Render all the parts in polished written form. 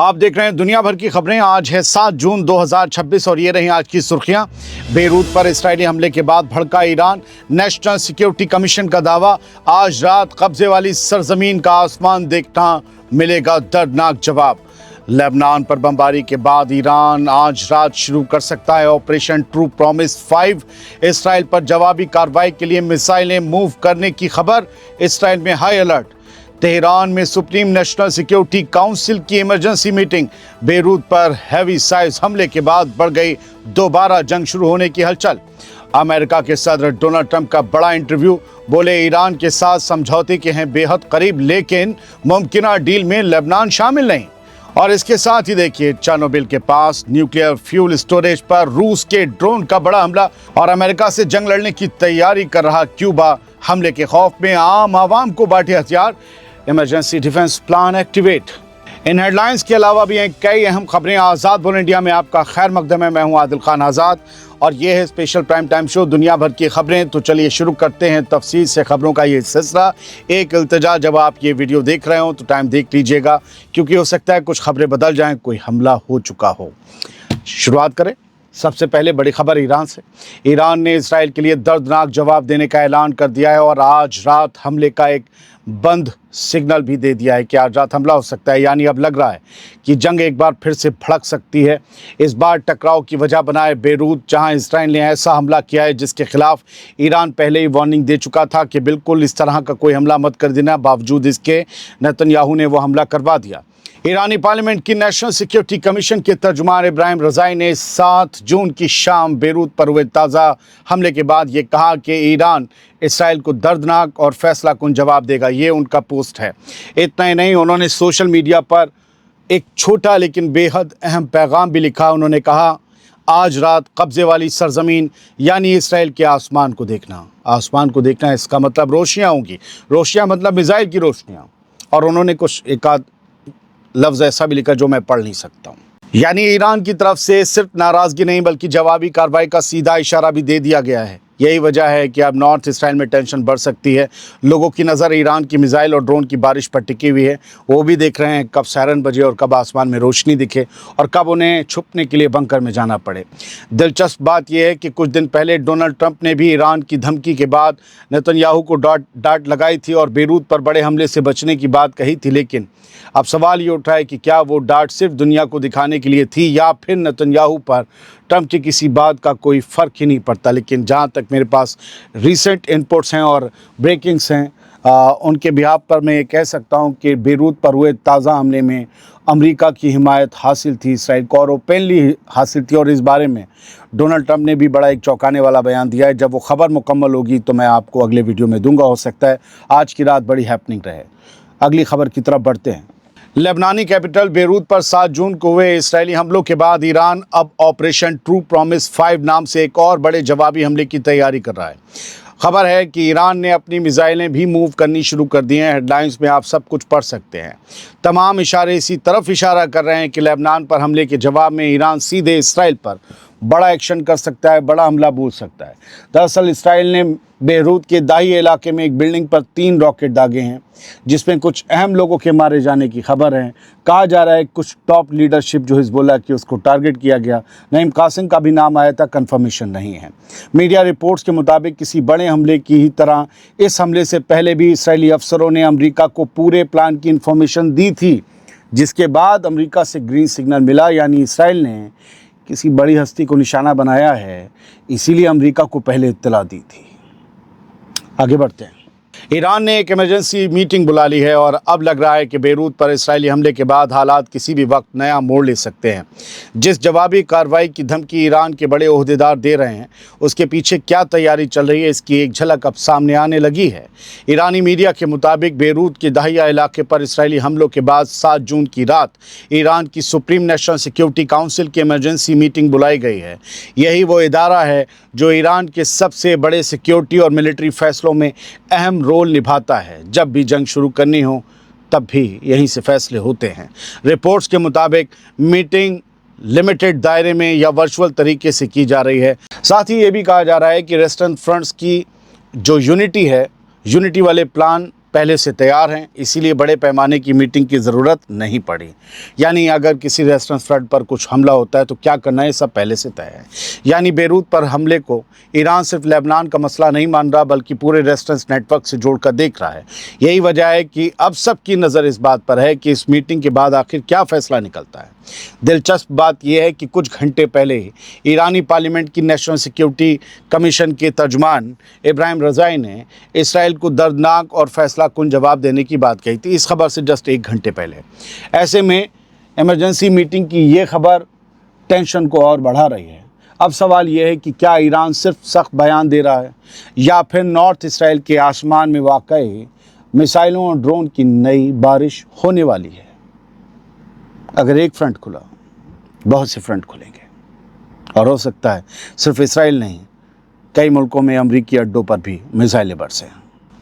आप देख रहे हैं दुनिया भर की खबरें। आज है 7 जून 2026 और ये रही आज की सुर्खियां। बेरूत पर इस्राएली हमले के बाद भड़का ईरान। नेशनल सिक्योरिटी कमीशन का दावा, आज रात कब्जे वाली सरजमीन का आसमान देखना मिलेगा दर्दनाक जवाब। लेबनान पर बमबारी के बाद ईरान आज रात शुरू कर सकता है ऑपरेशन ट्रू प्रॉमिस 5। इसराइल पर जवाबी कार्रवाई के लिए मिसाइलें मूव करने की खबर। इसराइल में हाई अलर्ट। तेहरान में सुप्रीम नेशनल सिक्योरिटी काउंसिल की इमरजेंसी मीटिंग। बेरूत पर हैवी साइज हमले के बाद बढ़ गई दोबारा जंग शुरू होने की हलचल। अमेरिका के सदर डोनाल्ड ट्रंप का बड़ा इंटरव्यू, बोले ईरान के साथ समझौते के हैं बेहद करीब, लेकिन मुमकिन डील में लेबनान शामिल नहीं। और इसके साथ ही देखिए, चेर्नोबिल के पास न्यूक्लियर फ्यूल स्टोरेज पर रूस के ड्रोन का बड़ा हमला और अमेरिका से जंग लड़ने की तैयारी कर रहा क्यूबा। हमले के खौफ में आम आवाम को बांटे हथियार। Emergency defence plan activate. इन हेडलाइंस के अलावा भी हैं कई अहम खबरें। आज़ाद बोल इंडिया में आपका खैर मकदम है। मैं हूं आदिल खान आज़ाद और ये है स्पेशल प्राइम टाइम शो दुनिया भर की खबरें। तो चलिए शुरू करते हैं तफसील से खबरों का ये सिलसिला। एक इल्तिजा, जब आप ये वीडियो देख रहे हो तो टाइम देख लीजिएगा, क्योंकि हो सकता है कुछ खबरें बदल जाएं, कोई हमला हो चुका हो। शुरुआत करें सबसे पहले बड़ी खबर ईरान से। ईरान ने इसराइल के लिए दर्दनाक जवाब देने का ऐलान कर दिया है और आज रात हमले का एक बंद सिग्नल भी दे दिया है कि आज रात हमला हो सकता है। यानी अब लग रहा है कि जंग एक बार फिर से भड़क सकती है। इस बार टकराव की वजह बनाए बेरूत, जहां इसराइल ने ऐसा हमला किया है जिसके खिलाफ ईरान पहले ही वार्निंग दे चुका था कि बिल्कुल इस तरह का कोई हमला मत कर देना। बावजूद इसके नेतन्याहू ने वो हमला करवा दिया। ईरानी पार्लियामेंट की नेशनल सिक्योरिटी कमीशन के तर्जुमान इब्राहिम रज़ाई ने 7 जून की शाम बेरूत पर हुए ताज़ा हमले के बाद ये कहा कि ईरान इसराइल को दर्दनाक और फैसला कुन जवाब देगा। ये उनका पोस्ट है। इतना ही नहीं, उन्होंने सोशल मीडिया पर एक छोटा लेकिन बेहद अहम पैगाम भी लिखा। उन्होंने कहा, आज रात कब्जे वाली सरजमीन यानी इसराइल के आसमान को देखना। आसमान को देखना, इसका मतलब रोशनियाँ होंगी। रोशनियाँ मतलब मिसाइल की रोशनियाँ। और उन्होंने कुछ एक आध लफ्ज़ ऐसा भी लिखा जो मैं पढ़ नहीं सकता हूँ। यानी ईरान की तरफ से सिर्फ नाराज़गी नहीं बल्कि जवाबी कार्रवाई का सीधा इशारा भी दे दिया गया है। यही वजह है कि अब नॉर्थ इसराइल में टेंशन बढ़ सकती है। लोगों की नज़र ईरान की मिसाइल और ड्रोन की बारिश पर टिकी हुई है। वो भी देख रहे हैं कब सायरन बजे और कब आसमान में रोशनी दिखे और कब उन्हें छुपने के लिए बंकर में जाना पड़े। दिलचस्प बात यह है कि कुछ दिन पहले डोनाल्ड ट्रंप ने भी ईरान की धमकी के बाद नेतन्याहू को डांट लगाई थी और बेरूत पर बड़े हमले से बचने की बात कही थी। लेकिन अब सवाल ये उठा है कि क्या वो डांट सिर्फ दुनिया को दिखाने के लिए थी या फिर नेतन्याहू पर ट्रंप की किसी बात का कोई फ़र्क ही नहीं पड़ता। लेकिन जहाँ तक मेरे पास रीसेंट इनपुट्स हैं और ब्रेकिंग्स हैं, उनके बिहाफ पर मैं ये कह सकता हूँ कि बेरूत पर हुए ताज़ा हमले में अमेरिका की हिमायत हासिल थी इसराइल को, और ओपनली हासिल थी। और इस बारे में डोनाल्ड ट्रंप ने भी बड़ा एक चौंकाने वाला बयान दिया है। जब वो खबर मुकम्मल होगी तो मैं आपको अगले वीडियो में दूंगा। हो सकता है आज की रात बड़ी हैपनिंग रहे। अगली खबर की तरफ बढ़ते हैं। लेबनानी कैपिटल बेरूत पर 7 जून को हुए इसराइली हमलों के बाद ईरान अब ऑपरेशन ट्रू प्रॉमिस 5 नाम से एक और बड़े जवाबी हमले की तैयारी कर रहा है। खबर है कि ईरान ने अपनी मिसाइलें भी मूव करनी शुरू कर दी हैं। हेडलाइंस में आप सब कुछ पढ़ सकते हैं। तमाम इशारे इसी तरफ इशारा कर रहे हैं कि लेबनान पर हमले के जवाब में ईरान सीधे इसराइल पर बड़ा एक्शन कर सकता है, बड़ा हमला बोल सकता है। दरअसल इसराइल ने बेरूत के दाही इलाके में एक बिल्डिंग पर 3 रॉकेट दागे हैं, जिसमें कुछ अहम लोगों के मारे जाने की खबर है। कहा जा रहा है कुछ टॉप लीडरशिप जो हिजबुल्लाह की, उसको टारगेट किया गया। नईम कासिम का भी नाम आया था, कंफर्मेशन नहीं है। मीडिया रिपोर्ट्स के मुताबिक किसी बड़े हमले की ही तरह इस हमले से पहले भी इसराइली अफसरों ने अमेरिका को पूरे प्लान की इन्फॉर्मेशन दी थी, जिसके बाद अमेरिका से ग्रीन सिग्नल मिला। यानी इसराइल ने किसी बड़ी हस्ती को निशाना बनाया है, इसीलिए अमेरिका को पहले इत्तला दी थी। आगे बढ़ते हैं। ईरान ने एक इमरजेंसी मीटिंग बुला ली है और अब लग रहा है कि बेरूत पर इसराइली हमले के बाद हालात किसी भी वक्त नया मोड़ ले सकते हैं। जिस जवाबी कार्रवाई की धमकी ईरान के बड़े ओहदेदार दे रहे हैं, उसके पीछे क्या तैयारी चल रही है, इसकी एक झलक अब सामने आने लगी है। ईरानी मीडिया के मुताबिक बेरूत के दहिया इलाके पर इसराइली हमलों के बाद 7 जून की रात ईरान की सुप्रीम नेशनल सिक्योरिटी काउंसिल की इमरजेंसी मीटिंग बुलाई गई है। यही वो इदारा है जो ईरान के सबसे बड़े सिक्योरिटी और मिलिट्री फैसलों में अहम रोल निभाता है। जब भी जंग शुरू करनी हो तब भी यहीं से फैसले होते हैं। रिपोर्ट्स के मुताबिक मीटिंग लिमिटेड दायरे में या वर्चुअल तरीके से की जा रही है। साथ ही ये भी कहा जा रहा है कि वेस्टर्न फ्रंट्स की जो यूनिटी है, यूनिटी वाले प्लान पहले से तैयार हैं, इसीलिए बड़े पैमाने की मीटिंग की ज़रूरत नहीं पड़ी। यानी अगर किसी रेस्टोरेंट फ्रंट पर कुछ हमला होता है तो क्या करना है, सब पहले से तय है। यानी बेरूत पर हमले को ईरान सिर्फ लेबनान का मसला नहीं मान रहा, बल्कि पूरे रेस्टोरेंट नेटवर्क से जोड़कर देख रहा है। यही वजह है कि अब सबकी नज़र इस बात पर है कि इस मीटिंग के बाद आखिर क्या फ़ैसला निकलता है। दिलचस्प बात यह है कि कुछ घंटे पहले ईरानी पार्लियामेंट की नेशनल सिक्योरिटी कमीशन के तर्जुमान इब्राहिम रज़ाई ने इसराइल को दर्दनाक और फैसला कुन जवाब देने की बात कही थी, इस खबर से जस्ट 1 घंटे पहले। ऐसे में इमरजेंसी मीटिंग की ये खबर टेंशन को और बढ़ा रही है। अब सवाल यह है कि क्या ईरान सिर्फ सख्त बयान दे रहा है या फिर नॉर्थ इसराइल के आसमान में वाकई मिसाइलों और ड्रोन की नई बारिश होने वाली है। अगर एक फ्रंट खुला, बहुत से फ्रंट खुलेंगे और हो सकता है सिर्फ इसराइल नहीं, कई मुल्कों में अमरीकी अड्डों पर भी मिसाइलें बरसें।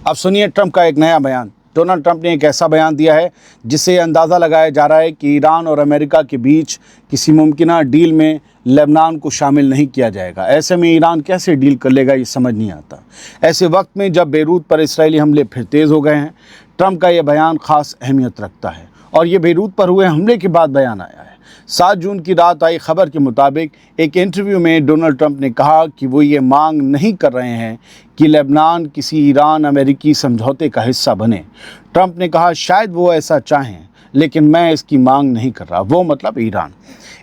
अब सुनिए ट्रंप का एक नया बयान। डोनाल्ड ट्रंप ने एक ऐसा बयान दिया है जिससे अंदाज़ा लगाया जा रहा है कि ईरान और अमेरिका के बीच किसी मुमकिना डील में लेबनान को शामिल नहीं किया जाएगा। ऐसे में ईरान कैसे डील कर लेगा, ये समझ नहीं आता। ऐसे वक्त में जब बेरूत पर इसराइली हमले फिर तेज़ हो गए हैं, ट्रंप का यह बयान ख़ास अहमियत रखता है और ये बेरूत पर हुए हमले के बाद बयान आया है। 7 जून की रात आई खबर के मुताबिक एक इंटरव्यू में डोनाल्ड ट्रंप ने कहा कि वो ये मांग नहीं कर रहे हैं कि लेबनान किसी ईरान अमेरिकी समझौते का हिस्सा बने। ट्रंप ने कहा शायद वो ऐसा चाहें, लेकिन मैं इसकी मांग नहीं कर रहा, वो मतलब ईरान।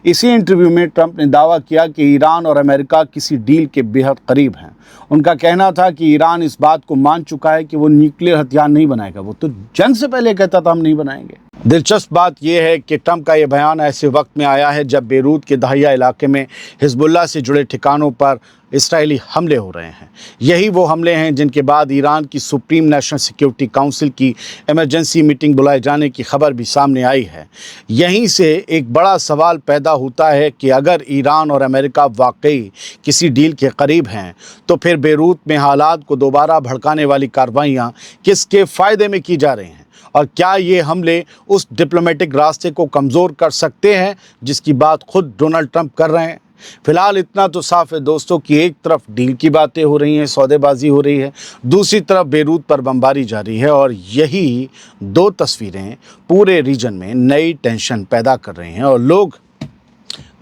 इसी इंटरव्यू में ट्रंप ने दावा किया कि ईरान और अमेरिका किसी डील के बेहद करीब हैं। उनका कहना था कि ईरान इस बात को मान चुका है कि वो न्यूक्लियर हथियार नहीं बनाएगा। वो तो जंग से पहले कहता था हम नहीं बनाएंगे। दिलचस्प बात यह है कि ट्रंप का यह बयान ऐसे वक्त में आया है जब बेरूत के दहिया इलाके में हिजबुल्लाह से जुड़े ठिकानों पर इसराइली हमले हो रहे हैं। यही वो हमले हैं जिनके बाद ईरान की सुप्रीम नेशनल सिक्योरिटी काउंसिल की इमरजेंसी मीटिंग बुलाए जाने की खबर भी सामने आई है। यहीं से एक बड़ा सवाल पैदा होता है कि अगर ईरान और अमेरिका वाकई किसी डील के करीब हैं तो फिर बेरूत में हालात को दोबारा भड़काने वाली कार्रवाइयाँ किसके फ़ायदे में की जा रही हैं, और क्या ये हमले उस डिप्लोमेटिक रास्ते को कमज़ोर कर सकते हैं जिसकी बात खुद डोनाल्ड ट्रंप कर रहे हैं। फिलहाल इतना तो साफ है दोस्तों कि एक तरफ डील की बातें हो रही हैं, सौदेबाजी हो रही है, दूसरी तरफ बेरूत पर बमबारी जारी है, और यही 2 तस्वीरें पूरे रीजन में नई टेंशन पैदा कर रही हैं और लोग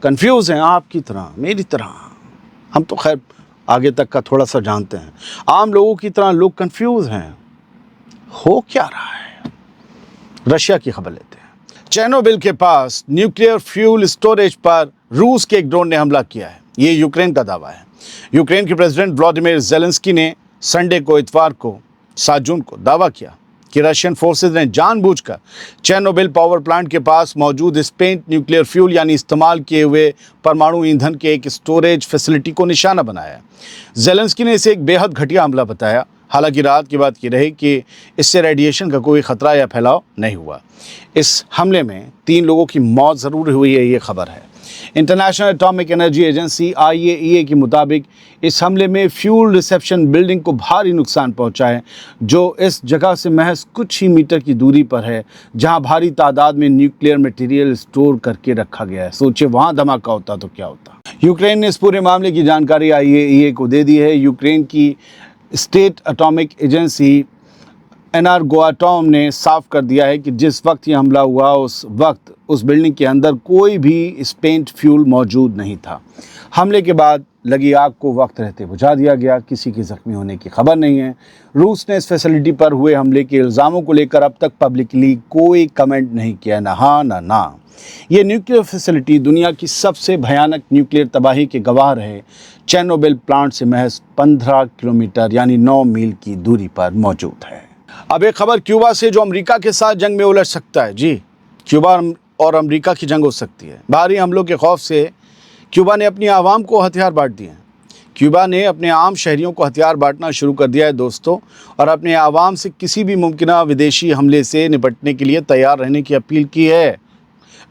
कंफ्यूज हैं, आपकी तरह मेरी तरह। हम तो खैर आगे तक का थोड़ा सा जानते हैं, आम लोगों की तरह लोग कंफ्यूज हैं। हो क्या रहा है? रशिया की खबर लेते हैं। चेर्नोबिल के पास न्यूक्लियर फ्यूल स्टोरेज पर रूस के एक ड्रोन ने हमला किया है, ये यूक्रेन का दावा है। यूक्रेन के प्रेसिडेंट व्लादिमीर ज़ेलेंस्की ने संडे को, इतवार को 7 जून को दावा किया कि रशियन फोर्सेज ने जानबूझकर चेर्नोबिल पावर प्लांट के पास मौजूद स्पेंट न्यूक्लियर फ्यूल यानी इस्तेमाल किए हुए परमाणु ईंधन के एक स्टोरेज फैसिलिटी को निशाना बनाया। ज़ेलेंस्की ने इसे एक बेहद घटिया हमला बताया। हालांकि राहत की बात की रही कि इससे रेडिएशन का कोई ख़तरा या फैलाव नहीं हुआ। इस हमले में 3 लोगों की मौत ज़रूर हुई है, ये खबर है। International atomic energy agency IAEA के मुताबिक इस हमले में फ्यूल रिसेप्शन बिल्डिंग को भारी नुकसान पहुंचा है, जो इस जगह से महज कुछ ही मीटर की दूरी पर है जहां भारी तादाद में न्यूक्लियर मटेरियल स्टोर करके रखा गया है। सोचिए वहां धमाका होता तो क्या होता। यूक्रेन ने इस पूरे मामले की जानकारी IAEA को दे दी है। यूक्रेन की स्टेट एटॉमिक एजेंसी एनर्गोएटॉम ने साफ कर दिया है कि जिस वक्त ये हमला हुआ उस वक्त उस बिल्डिंग के अंदर कोई भी स्पेंट फ्यूल मौजूद नहीं था। हमले के बाद लगी आग को वक्त रहते बुझा दिया गया। किसी के ज़ख्मी होने की खबर नहीं है। रूस ने इस फैसिलिटी पर हुए हमले के इल्ज़ामों को लेकर अब तक पब्लिकली कोई कमेंट नहीं किया, ना हाँ ना। ये न्यूक्लियर फैसिलिटी दुनिया की सबसे भयानक न्यूक्लियर तबाही के गवाह रहे चेर्नोबिल प्लांट से महज 15 किलोमीटर यानी 9 मील की दूरी पर मौजूद है। अब एक खबर क्यूबा से, जो अमेरिका के साथ जंग में उलझ सकता है। जी, क्यूबा और अमेरिका की जंग हो सकती है। बाहरी हमलों के खौफ से क्यूबा ने अपनी आवाम को हथियार बांट दिए हैं। क्यूबा ने अपने आम शहरियों को हथियार बांटना शुरू कर दिया है दोस्तों, और अपने आवाम से किसी भी मुमकिन विदेशी हमले से निपटने के लिए तैयार रहने की अपील की है।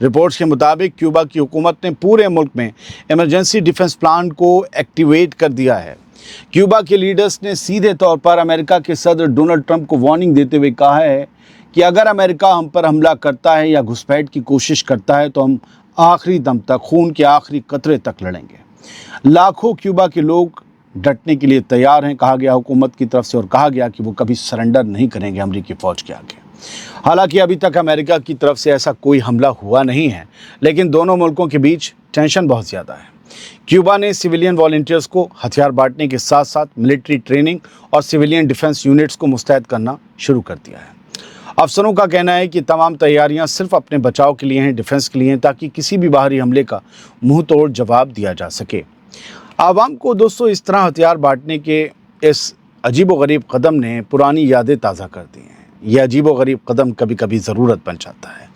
रिपोर्ट्स के मुताबिक क्यूबा की हुकूमत ने पूरे मुल्क में इमरजेंसी डिफेंस प्लान को एक्टिवेट कर दिया है। क्यूबा के लीडर्स ने सीधे तौर पर अमेरिका के सदर डोनाल्ड ट्रंप को वार्निंग देते हुए कहा है कि अगर अमेरिका हम पर हमला करता है या घुसपैठ की कोशिश करता है तो हम आखिरी दम तक, खून के आखिरी कतरे तक लड़ेंगे। लाखों क्यूबा के लोग डटने के लिए तैयार हैं, कहा गया हुकूमत की तरफ से, और कहा गया कि वो कभी सरेंडर नहीं करेंगे अमेरिकी फ़ौज के आगे। हालांकि अभी तक अमेरिका की तरफ से ऐसा कोई हमला हुआ नहीं है, लेकिन दोनों मुल्कों के बीच टेंशन बहुत ज़्यादा है। क्यूबा ने सिविलियन वॉलंटियर्स को हथियार बांटने के साथ साथ मिलिट्री ट्रेनिंग और सिविलियन डिफेंस यूनिट्स को मुस्तैद करना शुरू कर दिया है। अफसरों का कहना है कि तमाम तैयारियां सिर्फ अपने बचाव के लिए हैं, डिफेंस के लिए हैं, ताकि किसी भी बाहरी हमले का मुंह तोड़ जवाब दिया जा सके। आवाम को दोस्तों इस तरह हथियार बांटने के इस अजीबोगरीब कदम ने पुरानी यादें ताज़ा कर दी हैं। यह अजीबोगरीब कदम कभी कभी ज़रूरत बन जाता है।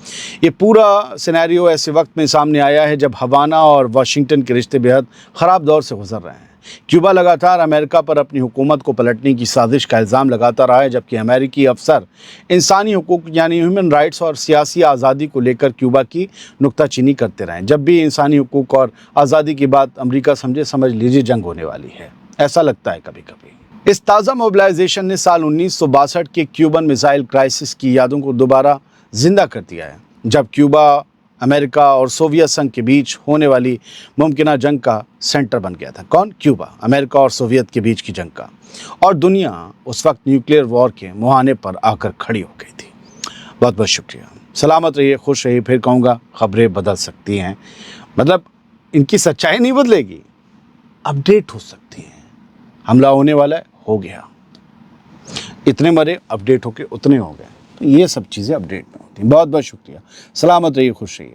ये पूरा सिनेरियो ऐसे वक्त में सामने आया है जब हवाना और वाशिंगटन के रिश्ते बेहद ख़राब दौर से गुजर रहे हैं। क्यूबा लगातार अमेरिका पर अपनी हुकूमत को पलटने की साजिश का इल्ज़ाम लगाता रहा है, जबकि अमेरिकी अफसर इंसानी हुकूक यानी ह्यूमन राइट्स और सियासी आज़ादी को लेकर क्यूबा की नुक्ताचीनी करते रहे। जब भी इंसानी हुकूक और आज़ादी की बात अमेरिका समझ लीजिए जंग होने वाली है, ऐसा लगता है कभी कभी। इस ताज़ा मोबिलाइजेशन ने साल 1962 के क्यूबन मिसाइल क्राइसिस की यादों को दोबारा जिंदा कर दिया है, जब क्यूबा अमेरिका और सोवियत संघ के बीच होने वाली मुमकिना जंग का सेंटर बन गया था। कौन? क्यूबा, अमेरिका और सोवियत के बीच की जंग का। और दुनिया उस वक्त न्यूक्लियर वॉर के मुहाने पर आकर खड़ी हो गई थी। बहुत बहुत शुक्रिया। सलामत रहिए, खुश रहिए। फिर कहूँगा, खबरें बदल सकती हैं, मतलब इनकी सच्चाई नहीं बदलेगी, अपडेट हो सकती हैं। हमला होने वाला है, हो गया, इतने मरे, अपडेट होके उतने हो गए। तो ये सब चीज़ें अपडेट में होती हैं। बहुत बहुत शुक्रिया। सलामत रहिए, खुश रहिए।